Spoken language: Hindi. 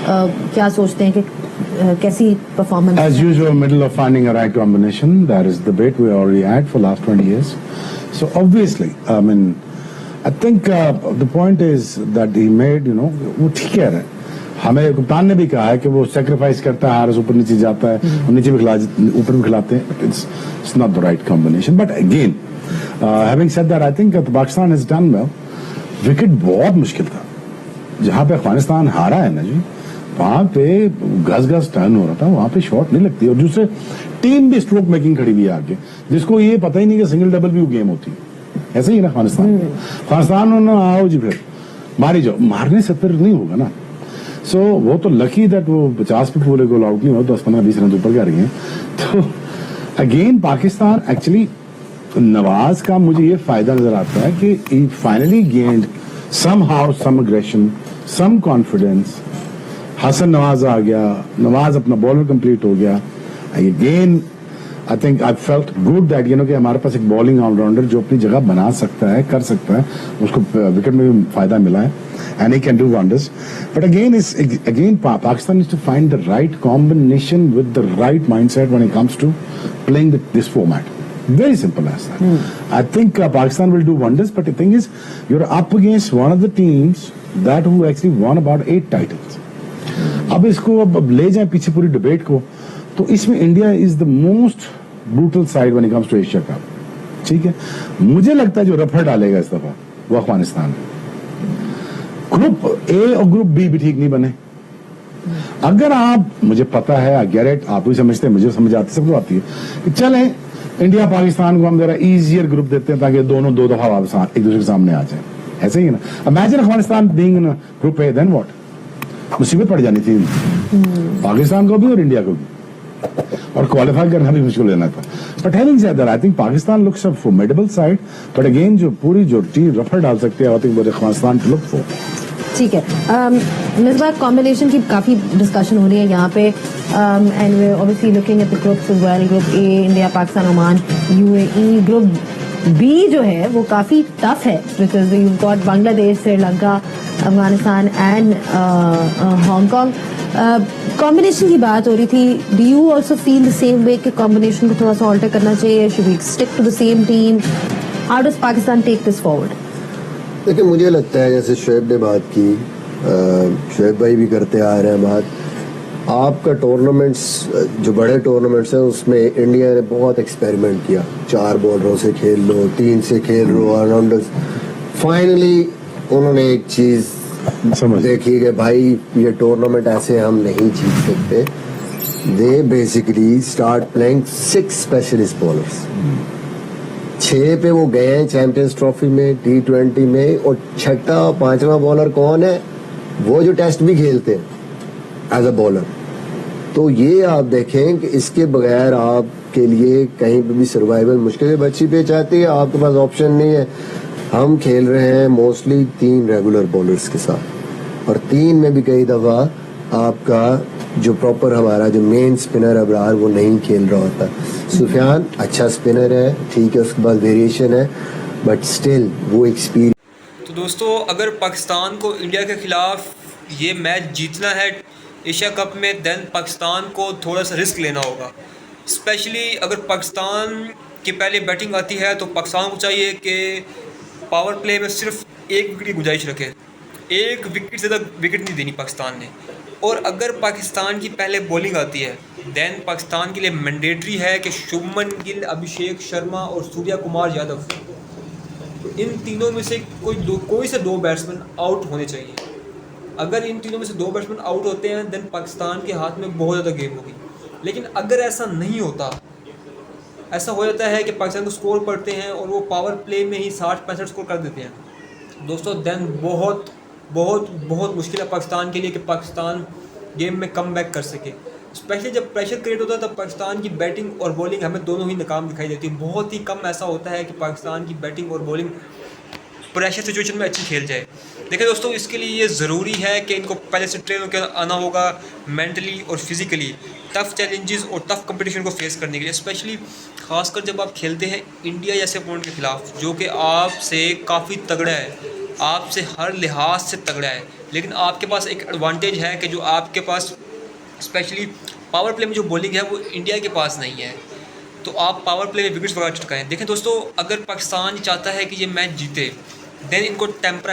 क्या सोचते हैं कि कैसी performance? As usual, middle of finding a right combination. That is the debate we already had for last 20 years. So obviously, I mean, I think the point is that he made, वो ठीक कह रहे हैं. हमें कप्तान ने भी कहा है कि वो सेक्रीफाइस करता है, हारस ऊपर नीचे जाता है, और नीचे भी ऊपर भी खिलाते हैं. It's not the right combination. But again, having said that, I think Pakistan has done well. Wicket बहुत मुश्किल था. जहां पे अफगानिस्तान हारा है ना जी, वहां पे घस टर्न हो रहा था, वहां पे शॉट नहीं लगती. और दूसरे टीम भी स्ट्रोक मेकिंग खड़ी हुई है आगे, जिसको ये पता ही नहीं कि सिंगल डबल भी गेम होती है. ऐसे ही ना अफगानिस्तान आओ जी, फिर मारी जाओ. मारने से फिर नहीं होगा ना. सो वो तो लकी दैट वो 50 पे पूरे गोल आउट नहीं हो, 10-15-20 रन ऊपर कर गए. तो अगेन पाकिस्तान एक्चुअली, नवाज का मुझे ये फायदा नजर आता है कि he finally gained somehow some aggression, some confidence. Hasan Nawaz आ गया, नवाज अपना बॉलर कंप्लीट हो गया. Again I think I felt good that कि हमारे पास एक बॉलिंग ऑलराउंडर जो अपनी जगह बना सकता है, कर सकता है. उसको विकेट में भी फायदा मिला है, and he can do wonders. But again Pakistan needs to find the right combination with the right mindset when it comes to playing this format. Very simple as that. I think Pakistan will do wonders, but the thing is, you're up against one of the teams that who actually won about 8 titles. अब इसको अब ले जाए पीछे पूरी डिबेट को, तो इसमें India is the most brutal side when it comes to Asia Cup. ठीक है, मुझे लगता है जो रफड़ डालेगा इस दफा वो अफगानिस्तान. ग्रुप ए और ग्रुप बी भी ठीक नहीं बने. अगर आप, मुझे पता है, आई गेट इट, आप भी समझते हैं, मुझे समझ आती, सबको आती है कि चलें इंडिया पाकिस्तान को हम जरा इजियर ग्रुप देते हैं ताकि दोनों 2 दफा वापस एक दूसरे के सामने आ जाए. ऐसे ही ना. Imagine Afghanistan being in group A, then what, मुसीबत पड़ जानी थी पाकिस्तान को भी और इंडिया को भी, और क्वालिफाई करना भी मुश्किल लेना था. But having said that, I think Pakistan looks a formidable side. But again जो टीम रफड़ डाल सकते हैं, I think Afghanistan to look for. ठीक है, मिसबाह, कॉम्बिनेशन की काफ़ी डिस्कशन हो रही है यहाँ पे, and we obviously looking at the groups as well. Group A India, Pakistan, Oman, UAE. Group B जो है वो काफ़ी टफ है, because you got Bangladesh, Sri Lanka, Afghanistan and Hong Kong. Combination की बात हो रही थी. Do you also feel the same way कि कॉम्बिनेशन को थोड़ा सा ऑल्टर करना चाहिए? Should we stick to the same team? How does Pakistan take this forward? देखिए, मुझे लगता है जैसे शुएब ने बात की, शुएब भाई भी करते आ रहे हैं बात, आपका टूर्नामेंट्स जो बड़े टूर्नामेंट्स हैं उसमें इंडिया ने बहुत एक्सपेरिमेंट किया. 4 बॉलरों से खेल लो, 3 से खेल लो, ऑलराउंडर्स. फाइनली उन्होंने एक चीज देखी कि भाई ये टूर्नामेंट ऐसे हम नहीं जीत सकते. They basically start playing 6 specialist bowlers. 6 पे वो गए हैं चैंपियंस ट्रॉफी में, T20 में, और 6वां 5वां बॉलर कौन है? वो जो टेस्ट भी खेलते हैं एज अ बॉलर. तो ये आप देखें कि इसके बगैर आपके लिए कहीं पे भी सर्वाइवल मुश्किल है. बच्ची पे चाहती है, आपके पास ऑप्शन नहीं है. हम खेल रहे हैं मोस्टली 3 रेगुलर बॉलर्स के साथ, और 3 में भी कई दफा आपका जो प्रॉपर हमारा जो मेन स्पिनर अबरार वो नहीं खेल रहा होता. सुफियान अच्छा स्पिनर है, ठीक है, उसके बाद वेरिएशन है, बट स्टिल वो एक्सपीरियंस. तो दोस्तों, अगर पाकिस्तान को इंडिया के खिलाफ ये मैच जीतना है एशिया कप में, देन पाकिस्तान को थोड़ा सा रिस्क लेना होगा. स्पेशली अगर पाकिस्तान की पहले बैटिंग आती है तो पाकिस्तान को चाहिए कि पावर प्ले में सिर्फ 1 विकेट की गुंजाइश रखे. 1 विकेट से ज़्यादा विकेट नहीं देनी पाकिस्तान ने. और अगर पाकिस्तान की पहले बॉलिंग आती है, देन पाकिस्तान के लिए मैंडेटरी है कि शुभमन गिल, अभिषेक शर्मा और सूर्या कुमार यादव, इन तीनों में से कोई से 2 बैट्समैन आउट होने चाहिए. अगर इन तीनों में से 2 बैट्समैन आउट होते हैं, देन पाकिस्तान के हाथ में बहुत ज़्यादा गेम होगी. लेकिन अगर ऐसा नहीं होता, ऐसा हो जाता है कि पाकिस्तान को स्कोर पढ़ते हैं और वो पावर प्ले में ही 60-65 स्कोर कर देते हैं दोस्तों, देन बहुत बहुत बहुत मुश्किल है पाकिस्तान के लिए कि पाकिस्तान गेम में कम बैक कर सके. स्पेशली जब प्रेशर क्रिएट होता है तब पाकिस्तान की बैटिंग और बॉलिंग हमें दोनों ही नाकाम दिखाई देती है. बहुत ही कम ऐसा होता है कि पाकिस्तान की बैटिंग और बॉलिंग प्रेशर सिचुएशन में अच्छी खेल जाए. देखिए दोस्तों, इसके लिए ये ज़रूरी है कि इनको पहले से ट्रेन होकर आना होगा, मेंटली और फिज़िकली टफ़ चैलेंजेस और टफ़ कंपटीशन को फेस करने के लिए. स्पेशली खासकर जब आप खेलते हैं इंडिया जैसे अपोनेंट के खिलाफ, जो कि आपसे काफ़ी तगड़ा है, आपसे हर लिहाज से तगड़ा है. लेकिन आपके पास एक एडवांटेज है कि जो आपके पास स्पेशली पावर प्ले में जो बॉलिंग है वो इंडिया के पास नहीं है, तो आप पावर प्ले में विकेट्स वगैरह चटकाएं। देखें दोस्तों, अगर पाकिस्तान चाहता है कि ये मैच जीते, देन इनको टेम्पर